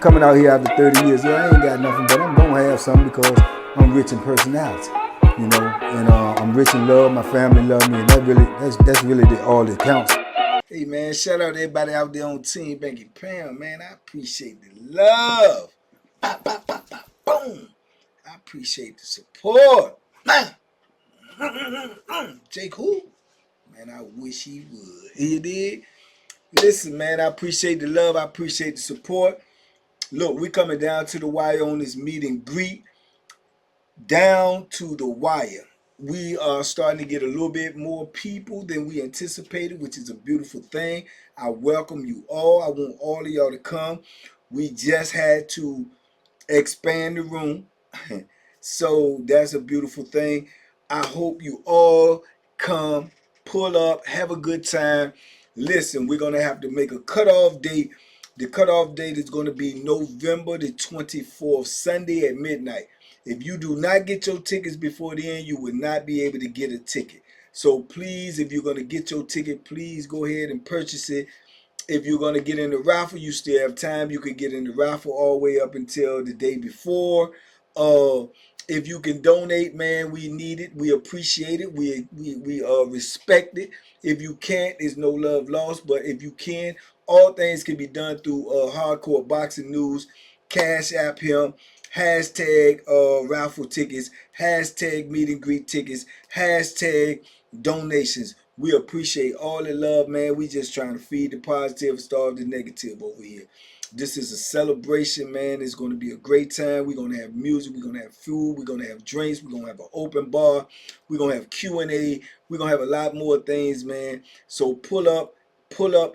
coming out here after 30 years. Yeah, I ain't got nothing, but I'm gonna have something because I'm rich in personality, you know, and I'm rich in love. My family love me, and that's really all that counts. Hey man, shout out to everybody out there on Team Banky Pound, man. I appreciate the love. Pop, pop, pop, pop, boom. I appreciate the support. Jake who? Man, I wish he would. He did. Listen, man, I appreciate the love. I appreciate the support. Look, we coming down to the wire on this meet and greet. Down to the wire. We are starting to get a little bit more people than we anticipated, which is a beautiful thing. I welcome you all. I want all of y'all to come. We just had to expand the room. So that's a beautiful thing. I hope you all come, pull up, have a good time. Listen, we're going to have to make a cutoff date. The cutoff date is going to be November the 24th, Sunday at midnight. If you do not get your tickets before the end, you will not be able to get a ticket. So please, if you're going to get your ticket, please go ahead and purchase it. If you're going to get in the raffle, you still have time. You can get in the raffle all the way up until the day before. If you can donate, man, we need it. We appreciate it. We respect it. If you can't, there's no love lost. But if you can, all things can be done through Hardcore Boxing News. Cash App him. Hashtag raffle tickets. Hashtag meet and greet tickets. Hashtag donations. We appreciate all the love, man. We just trying to feed the positive, starve the negative over here. This is a celebration, man. It's going to be a great time. We're going to have music. We're going to have food. We're going to have drinks. We're going to have an open bar. We're going to have Q&A. We're going to have a lot more things, man. So pull up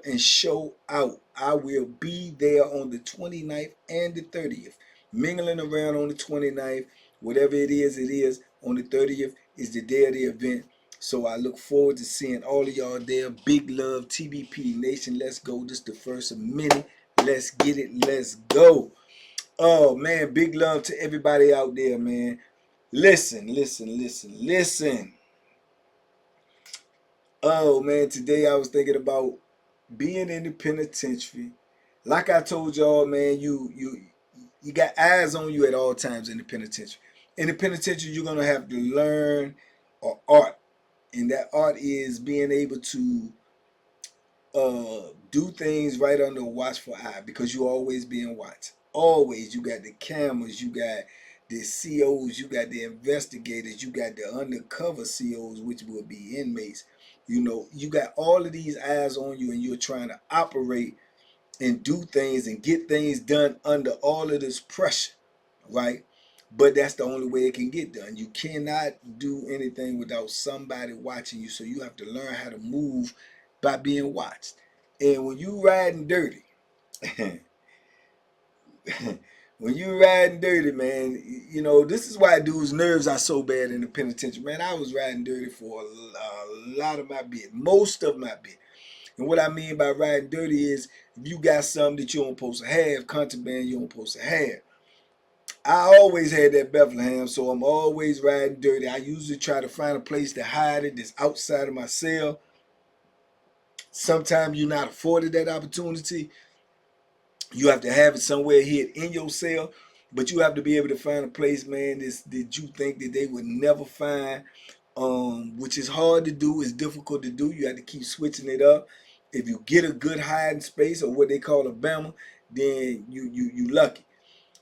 and show out. I will be there on the 29th and the 30th. Mingling around on the 29th. Whatever it is on the 30th is the day of the event. So I look forward to seeing all of y'all there. Big love, TBP Nation. Let's go. This is the first of many. Let's get it. Let's go. Oh, man. Big love to everybody out there, man. Listen. Oh, man. Today I was thinking about being in the penitentiary. Like I told y'all, man, you got eyes on you at all times in the penitentiary. In the penitentiary, you're going to have to learn an art. And that art is being able to do things right under a watchful eye, because you're always being watched. Always. You got the cameras, you got the COs, you got the investigators, you got the undercover COs, which will be inmates. You know, you got all of these eyes on you, and you're trying to operate and do things and get things done under all of this pressure, right? But that's the only way it can get done. You cannot do anything without somebody watching you. So you have to learn how to move by being watched. And when you riding dirty, when you riding dirty, man, you know, this is why dudes' nerves are so bad in the penitentiary. Man, I was riding dirty for a lot of my bit, most of my bit. And what I mean by riding dirty is if you got something that you don't supposed to have, contraband you don't supposed to have. I always had that Bethlehem, so I'm always riding dirty. I usually try to find a place to hide it that's outside of my cell. Sometimes you're not afforded that opportunity. You have to have it somewhere hid in your cell, but you have to be able to find a place, man, that you think that they would never find, which is hard to do. It's difficult to do. You have to keep switching it up. If you get a good hiding space, or what they call a Bama, then you lucky.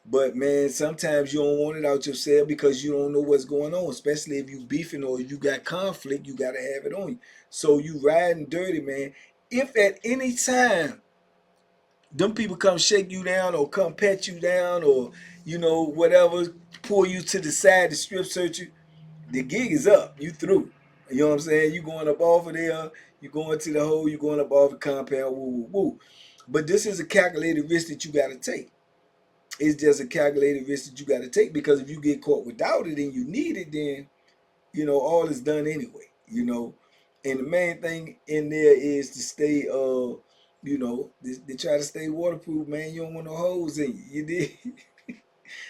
But man, sometimes you don't want it out your cell because you don't know what's going on, especially if you beefing or you got conflict. You got to have it on you. So you riding dirty, man. If at any time them people come shake you down or come pet you down, or you know, whatever, pull you to the side to strip search you, the gig is up. You through. You know what I'm saying? You going up off of there, you going to the hole, you going up off the compound, woo woo woo. But this is a calculated risk that you got to take. It's just a calculated risk that you got to take, because if you get caught without it and you need it, then you know all is done anyway. You know, and the main thing in there is to stay, you know, they try to stay waterproof, man. You don't want no holes in you. You did.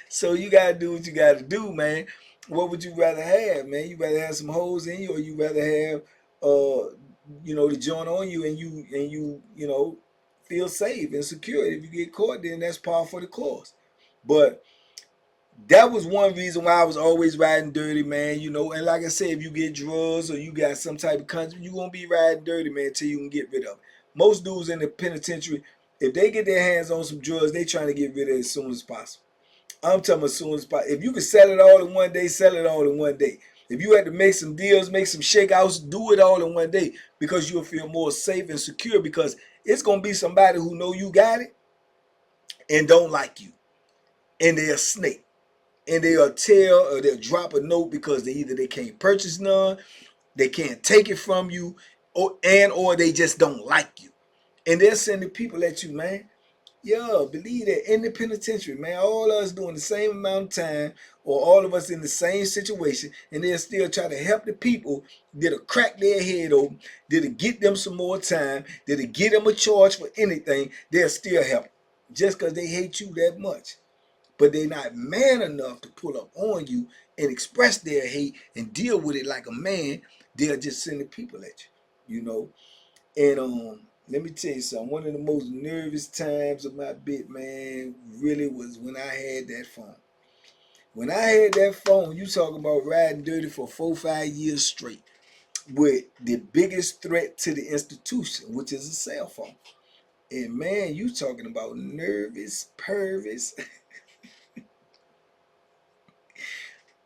So you gotta do what you gotta do, man. What would you rather have, man? You rather have some holes in you, or you rather have, you know, the joint on you, and you know, feel safe and secure. If you get caught, then that's par for the course. But that was one reason why I was always riding dirty, man. You know, and like I said, if you get drugs or you got some type of country, you gonna be riding dirty, man, until you can get rid of it. Most dudes in the penitentiary, if they get their hands on some drugs, they trying to get rid of it as soon as possible. I'm talking as soon as possible. If you can sell it all in one day, sell it all in one day. If you had to make some deals, make some shakeouts, do it all in one day, because you'll feel more safe and secure, because it's gonna be somebody who know you got it and don't like you, and they're a snake, and they'll tell or they'll drop a note because they can't purchase none, they can't take it from you, or they just don't like you, and they're sending people at you, man. Yeah, believe that, in the penitentiary, man, all of us doing the same amount of time, or all of us in the same situation, and they'll still try to help the people that'll crack their head open, that'll get them some more time, that'll get them a charge for anything. They'll still help, just because they hate you that much. But they're not man enough to pull up on you and express their hate and deal with it like a man. They'll just send the people at you, you know. And let me tell you something. One of the most nervous times of my bit, man, really was when I had that phone. When I had that phone, you talking about riding dirty for 4, 5 years straight with the biggest threat to the institution, which is a cell phone. And man, you talking about nervous, pervis.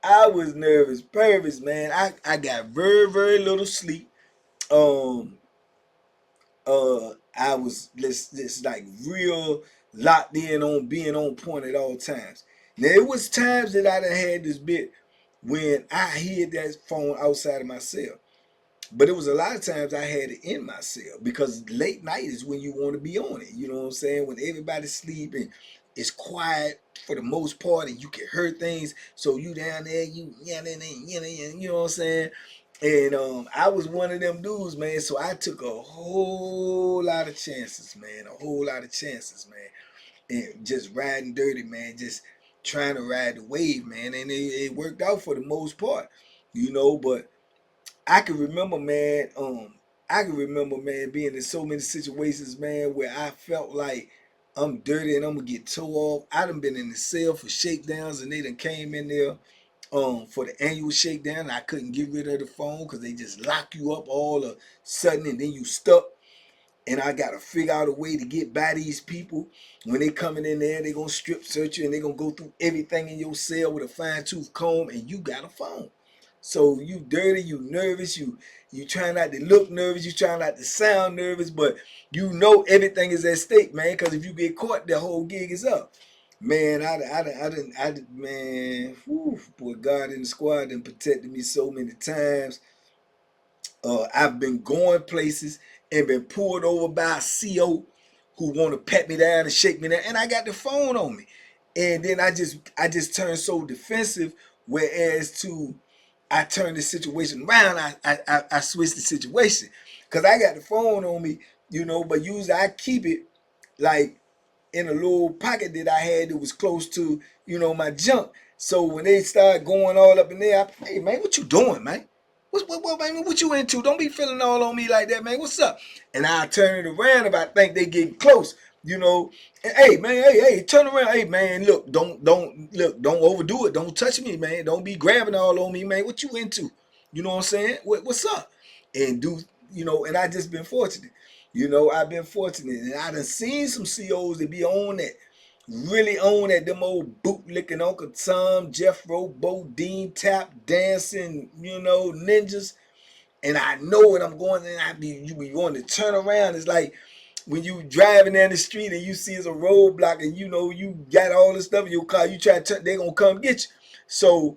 I was nervous, pervis, man. I got very, very little sleep. Um, I was this like real locked in on being on point at all times. Now it was times that I done had this bit when I hid that phone outside of my cell. But it was a lot of times I had it in my cell, because late night is when you want to be on it. You know what I'm saying? When everybody's sleeping, it's quiet for the most part, and you can hear things. So you down there, you yelling and yelling, you know what I'm saying? And I was one of them dudes, man. So I took a whole lot of chances, man. A whole lot of chances, man. And just riding dirty, man. Just trying to ride the wave, man. And it worked out for the most part, you know. But I can remember, man. I can remember, man, being in so many situations, man, where I felt like I'm dirty and I'm gonna get towed off. I done been in the cell for shakedowns, and they done came in there for the annual shakedown. I couldn't get rid of the phone because they just lock you up all of a sudden, and then you stuck. And I gotta figure out a way to get by these people. When they coming in there, they gonna strip search you, and they gonna go through everything in your cell with a fine tooth comb, and you got a phone. So you dirty, you nervous, you trying not to look nervous, you trying not to sound nervous, but you know everything is at stake, man. Because if you get caught, the whole gig is up. Man, man, whew, boy, God in the squad done protected me so many times. I've been going places and been pulled over by a CO who want to pat me down and shake me down, and I got the phone on me, and then I just turned so defensive. Whereas to I turned the situation around, I switched the situation, because I got the phone on me, you know. But usually I keep it like in a little pocket that I had that was close to, my junk. So when they start going all up in there, hey man, what you doing, man? What, man, what you into? Don't be feeling all on me like that, man. What's up? And I turn it around if I think they getting close, you know. And, hey man, hey, turn around, hey man, look, don't overdo it. Don't touch me, man. Don't be grabbing all on me, man. What you into? You know what I'm saying? What's up? And and I just been fortunate. I've been fortunate, and I done seen some COs that be on that, really on that, them old bootlicking Uncle Tom, Jeffro, Bo Dean, tap dancing, ninjas. And I know what I'm going, and you be going to turn around. It's like when you driving down the street and you see it's a roadblock, and you got all this stuff in your car, you try to turn, they gonna come get you. So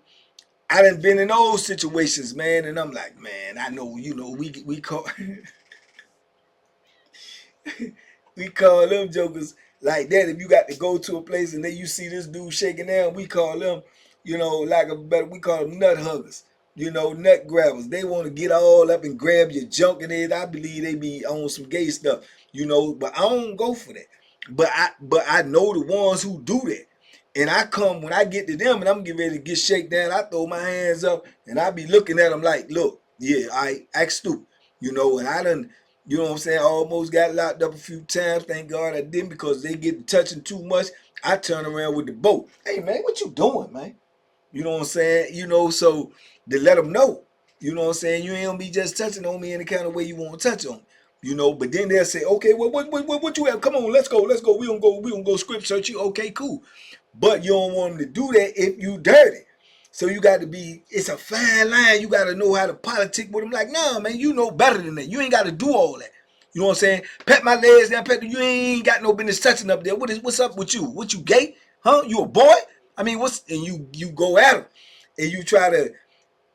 I done been in those situations, man, and I'm like, man, I know, we call we call them jokers like that. If you got to go to a place and then you see this dude shaking down, we call them, we call them nut huggers, nut grabbers. They want to get all up and grab your junk, and I believe they be on some gay stuff, but I don't go for that. But I know the ones who do that. And I come, when I get to them and I'm getting ready to get shaken down, I throw my hands up and I be looking at them like, look, yeah, I act stupid, and I done You know what I'm saying? I almost got locked up a few times. Thank God I didn't, because they get touching too much. I turn around with the boat. Hey man, what you doing, man? You know what I'm saying? You know, so to let them know, you know what I'm saying? You ain't gonna be just touching on me any kind of way you want to touch on. You know, but then they'll say, okay, well, what you have? Come on, let's go. We gonna go script search you. Okay, cool. But you don't want them to do that if you dirty. So you got to be, it's a fine line. You got to know how to politic with them. Like, nah, man, you know better than that. You ain't got to do all that. You know what I'm saying? Pat my legs down, you ain't got no business touching up there. What's up with you? What, you gay? Huh? You a boy? I mean, and you go at them and you try to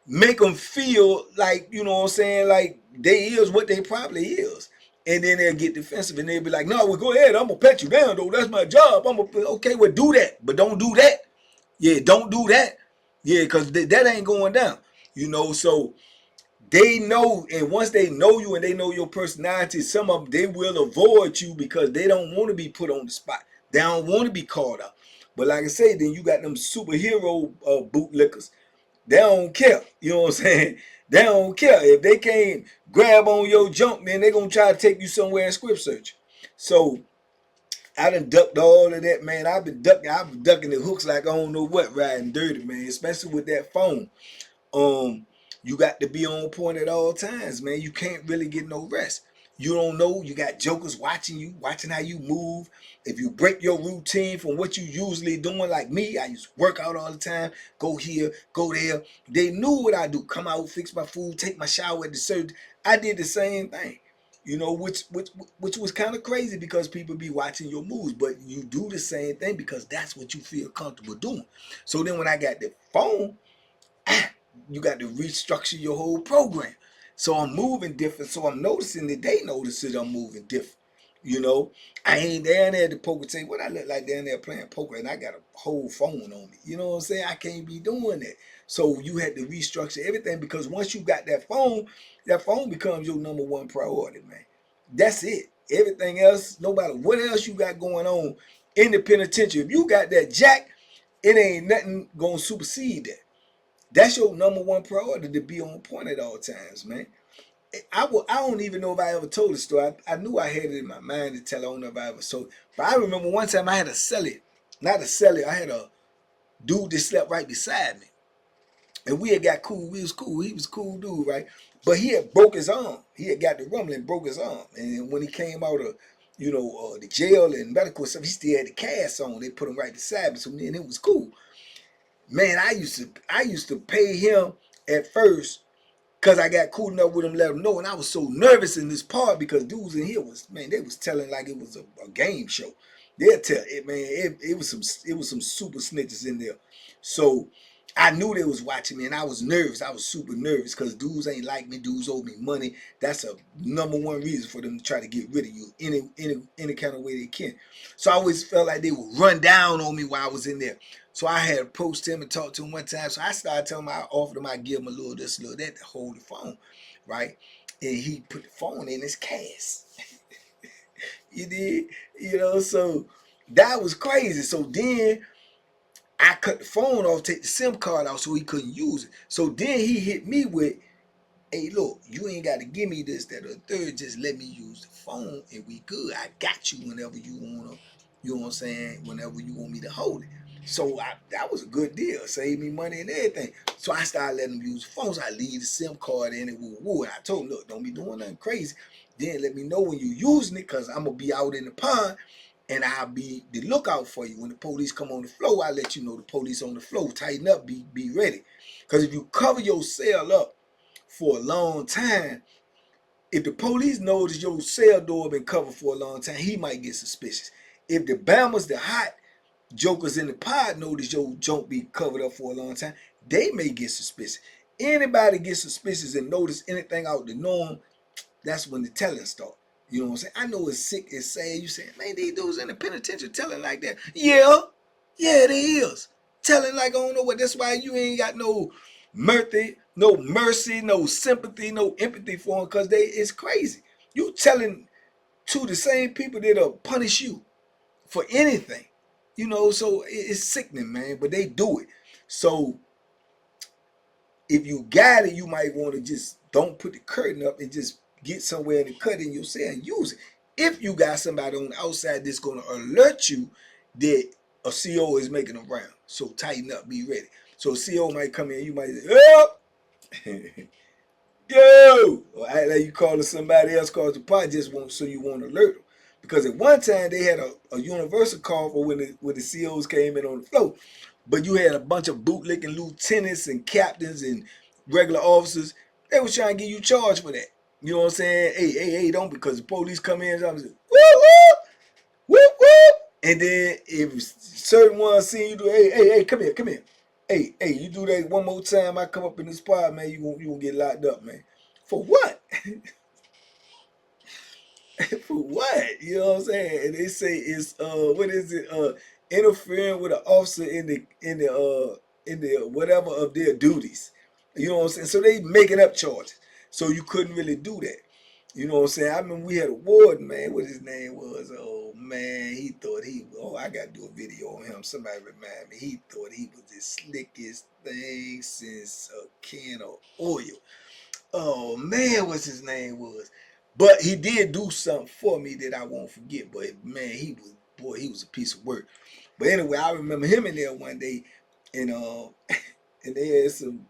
make them feel like, you know what I'm saying, like they is what they probably is. And then they'll get defensive and they'll be like, no, well, go ahead. I'm going to pat you down, though. That's my job. Okay, well, do that. But don't do that. Yeah, don't do that. Yeah, because that ain't going down. You know, so they know, and once they know you and they know your personality, some of them, they will avoid you because they don't want to be put on the spot. They don't want to be called out. But like I say, then you got them superhero bootlickers. They don't care. You know what I'm saying? They don't care. If they can't grab on your junk, then they're going to try to take you somewhere and script search. So I done ducked all of that, man. I've been ducking the hooks like I don't know what, riding dirty, man. Especially with that phone. You got to be on point at all times, man. You can't really get no rest. You don't know. You got jokers watching you, watching how you move. If you break your routine from what you usually doing, like me, I used to work out all the time, go here, go there. They knew what I do. Come out, fix my food, take my shower at the surgery. I did the same thing. You know, which was kind of crazy because people be watching your moves, but you do the same thing because that's what you feel comfortable doing. So then when I got the phone, you got to restructure your whole program. So I'm moving different. So I'm noticing that they notice that I'm moving different. You know, I ain't down there at the poker table. What I look like down there playing poker, and I got a whole phone on me. You know what I'm saying? I can't be doing that. So you had to restructure everything because once you got that phone becomes your number one priority, man. That's it. Everything else, no matter what else you got going on in the penitentiary, if you got that jack, it ain't nothing gonna supersede that. That's your number one priority, to be on point at all times, man. I don't even know if I ever told the story. I knew I had it in my mind to tell. I don't know if I ever told. But I remember one time I had to sell it. Not to sell it. I had a dude that slept right beside me. And we had got cool. We was cool. He was a cool dude, right? But he had broke his arm. He had got the rumbling, broke his arm. And when he came out of, the jail and medical stuff, he still had the cast on. They put him right beside me. So me and him was cool. Man, I used to pay him at first because I got cool enough with him, let him know. And I was so nervous in this part because dudes in here they was telling like it was a game show. They'll tell it, man. It was some super snitches in there. So I knew they was watching me, and I was nervous. I was super nervous because dudes ain't like me. Dudes owe me money. That's a number one reason for them to try to get rid of you any kind of way they can. So I always felt like they would run down on me while I was in there. So I had approached him and talked to him one time. So I started telling him, I offered him, I give him a little this, a little that to hold the phone, right? And he put the phone in his cast. You did, so that was crazy. So then I cut the phone off, take the SIM card out so he couldn't use it. So then he hit me with, hey, look, you ain't got to give me this, that, or the third. Just let me use the phone and we good. I got you whenever you want to, you know what I'm saying, whenever you want me to hold it. So that was a good deal. Saved me money and everything. So I started letting him use the phone. So I leave the SIM card in it. Woo. And I told him, look, don't be doing nothing crazy. Then let me know when you're using it because I'm going to be out in the pond and I'll be the lookout for you. When the police come on the floor, I'll let you know the police on the floor. Tighten up, be ready. Because if you cover your cell up for a long time, if the police knows your cell door been covered for a long time, he might get suspicious. If the Bammers, the hot jokers in the pod notice your junk be covered up for a long time, they may get suspicious. Anybody get suspicious and notice anything out the norm, that's when the telling start. You know what I'm saying? I know it's sick, it's sad. You saying, man, these dudes in the penitentiary telling like that. Yeah, they is. Telling like I don't know what. That's why you ain't got no mercy, no sympathy, no empathy for them because it's crazy. You telling to the same people that'll punish you for anything. So it's sickening, man, but they do it. So if you got it, you might want to just don't put the curtain up and just get somewhere in the cut in your cell and use it. If you got somebody on the outside that's going to alert you that a CO is making a round, so tighten up, be ready. So a CO might come in, you might say, oh, yo, or act like you calling somebody else, cause the pot just won't, so you won't alert them. Because at one time they had a universal call for when the COs came in on the floor, but you had a bunch of bootlicking lieutenants and captains and regular officers. They was trying to get you charged for that. You know what I'm saying? Hey, don't, because the police come in and I'm like, whoop, whoop, whoop, whoop. And then if certain ones see you do, hey, come here. Hey, you do that one more time, I come up in the spot, man, you gonna get locked up, man. For what? For what? You know what I'm saying? And they say it's what is it? Interfering with an officer in the whatever of their duties. You know what I'm saying? So they making up charges. So you couldn't really do that. You know what I'm saying? I remember we had a warden, man, what his name was. Oh man, he thought I gotta do a video on him. Somebody remind me. He thought he was the slickest thing since a can of oil. Oh man, what's his name was. But he did do something for me that I won't forget. But man, he was a piece of work. But anyway, I remember him in there one day, and and they had some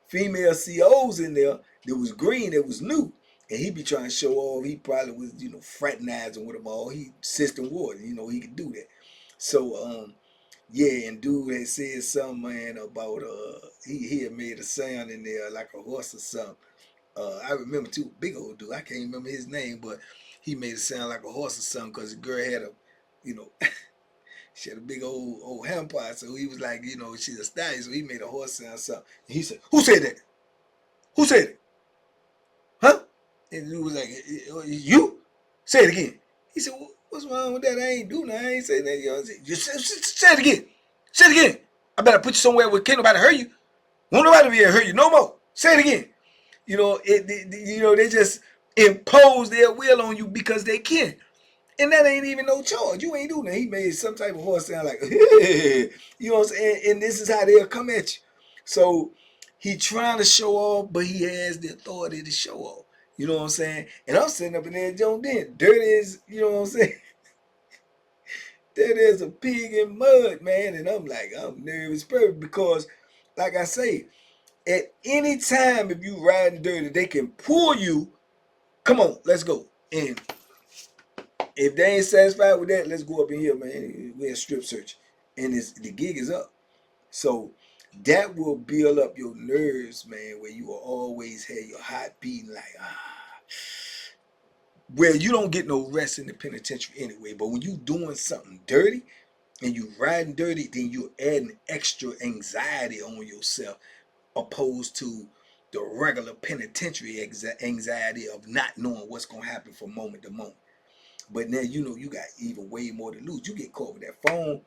female COs in there that was green, that was new. And he be trying to show off. He probably was, fraternizing with them all. He system warden, he could do that. So yeah, and dude had said something, man, about he had made a sound in there like a horse or something. I remember too, big old dude. I can't remember his name, but he made it sound like a horse or something because the girl had you know, she had a big old ham pot. So he was like, she's a stallion. So he made a horse sound something. And he said, "Who said that? Who said it? Huh?" And he was like, "You say it again." He said, "What's wrong with that? I ain't do nothing. I ain't say that. Just say it again. Say it again. I better put you somewhere where can't nobody hurt you. Won't nobody be able to hurt you no more. Say it again." They just impose their will on you because they can. And that ain't even no charge. You ain't doing that. He made some type of horse sound like, you know what I'm saying? And this is how they'll come at you. So he trying to show off, but he has the authority to show off. You know what I'm saying? And I'm sitting up in there, Joe Den. Dirty as, you know what I'm saying? There is a pig in mud, man. And I'm like, I'm nervous because, like I say, at any time, if you riding dirty, they can pull you. Come on, let's go. And if they ain't satisfied with that, let's go up in here, man. We're in strip search. And the gig is up. So that will build up your nerves, man, where you will always have your heart beating like, where you don't get no rest in the penitentiary anyway. But when you doing something dirty and you riding dirty, then you're adding extra anxiety on yourself opposed to the regular penitentiary anxiety of not knowing what's going to happen from moment to moment. But now you got even way more to lose. You get caught with that phone.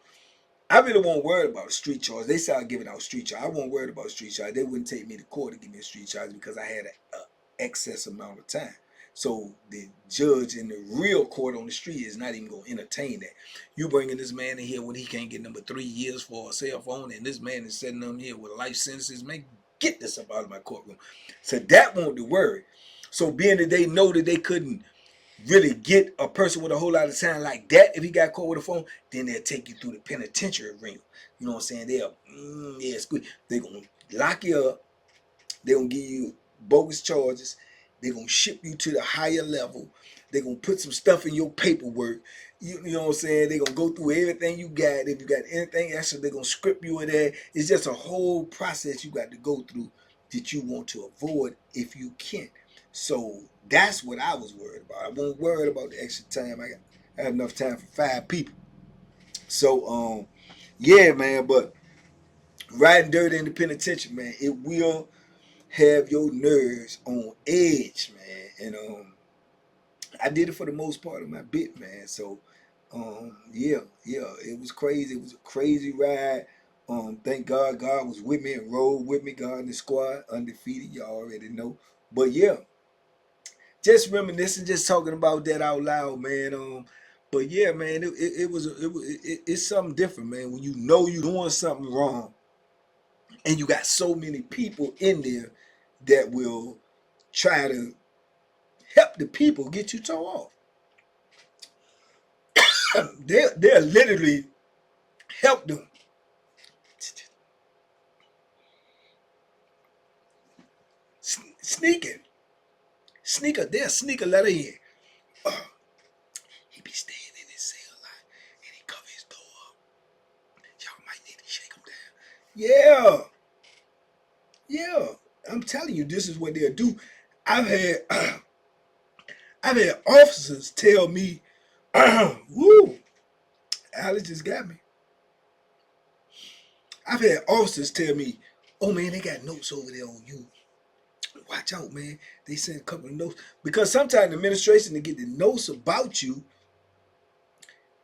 I really won't worry about a street charge. They started giving out street charge. I won't worry about a street charge. They wouldn't take me to court to give me a street charge because I had an excess amount of time. So the judge in the real court on the street is not even going to entertain that. You bringing this man in here when he can't get number 3 years for a cell phone, and this man is sitting on here with life sentences. Man, get this up out of my courtroom. So that won't be worried. So being that they know that they couldn't really get a person with a whole lot of time like that, if he got caught with a phone, then they'll take you through the penitentiary ring. You know what I'm saying? They're going to lock you up. They're going to give you bogus charges. They're going to ship you to the higher level. They're going to put some stuff in your paperwork. You know what I'm saying? They're going to go through everything you got. If you got anything extra, they're going to script you in there. It's just a whole process you got to go through that you want to avoid if you can. So that's what I was worried about. I wasn't worried about the extra time. I had enough time for 5 people. So yeah, man. But riding dirty in the penitentiary, man, it will have your nerves on edge, man. And I did it for the most part of my bit, man. So yeah, it was crazy. It was a crazy ride. Thank God was with me and rode with me. God and the squad, undefeated. Y'all already know. But yeah, just reminiscing, just talking about that out loud, man. But yeah, man, it's something different, man. When you know you're doing something wrong, and you got so many people in there that will try to help the people get you towed off. They'll literally help them. Sneaking. They'll sneak a letter in. He be staying in his cell a lot, and he cover his door up. Y'all might need to shake him down. Yeah. I'm telling you, this is what they'll do. I've had officers tell me, woo, Alex just got me. I've had officers tell me, oh man, they got notes over there on you. Watch out, man. They send a couple of notes. Because sometimes the administration to get the notes about you,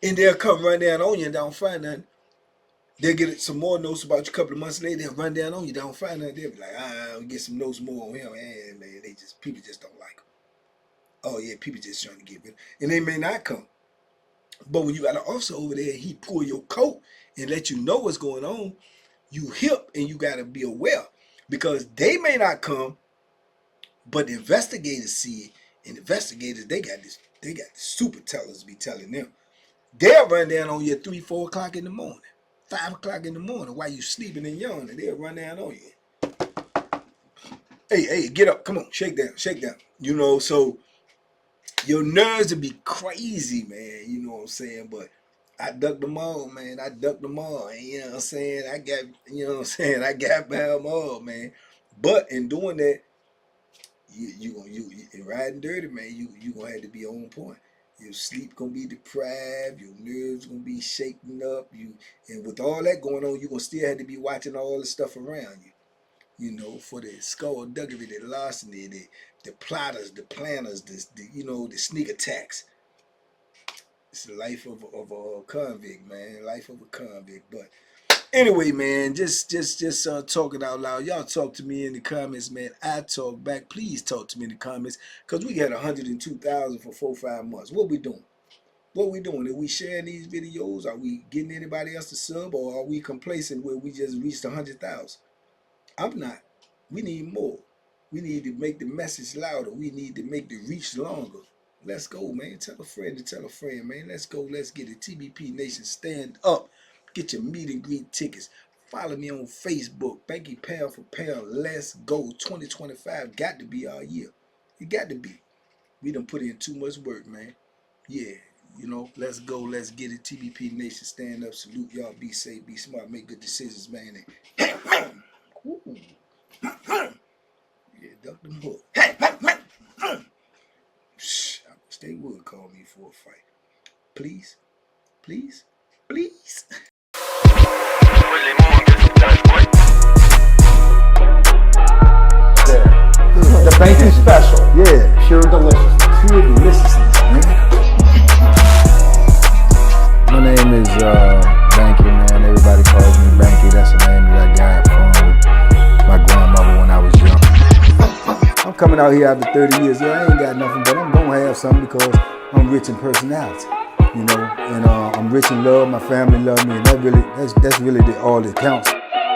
and they'll come run down on you and don't find nothing. They'll get some more notes about you a couple of months later. They'll run down on you, don't find nothing. They'll be like, we'll get some notes more on him. And man, people just don't like him. Oh yeah, people just trying to get rid of him. And they may not come. But when you got an officer over there, he pull your coat and let you know what's going on, you hip and you got to be aware. Because they may not come, but the investigators see it. And investigators, they got the super tellers be telling them. They'll run down on you at 3, 4 o'clock in the morning, 5 o'clock in the morning while you sleeping and yawning. They'll run down on you. Hey, get up. Come on, shake down. You know, so your nerves will be crazy, man. You know what I'm saying? But I ducked them all, man. And you know what I'm saying? I got by them all, man. But in doing that, you riding dirty, man, you gonna have to be on point. Your sleep gonna be deprived, your nerves gonna be shaken up, and with all that going on, you gonna still have to be watching all the stuff around you. You know, for the skullduggery, the larceny, the plotters, the planners, the sneak attacks. It's the life of a convict, man. Life of a convict. But anyway, man, just talking out loud. Y'all talk to me in the comments, man. I talk back. Please talk to me in the comments, because we got 102,000 for 4-5 months. What we doing? Are we sharing these videos? Are we getting anybody else to sub, or are we complacent where we just reached 100,000? I'm not. We need more. We need to make the message louder. We need to make the reach longer. Let's go, man. Tell a friend to tell a friend, man. Let's go. Let's get it. TBP Nation, stand up. Get your meet and greet tickets. Follow me on Facebook. Banky Pound for Pound. Let's go. 2025 got to be our year. It got to be. We done put in too much work, man. Yeah. You know, let's go. Let's get it. TBP Nation, stand up. Salute y'all. Be safe. Be smart. Make good decisions, man. Yeah, duck them hook. I wish they would call me for a fight. Please. The Banky special. Yeah. Pure deliciousness, man. My name is Banky, man. Everybody calls me Banky. That's the name that I got from my grandmother when I was young. I'm coming out here after 30 years. Yeah, I ain't got nothing, but I'm gonna have something because I'm rich in personality, you know, and I'm rich in love. My family love me, and that's really all that counts.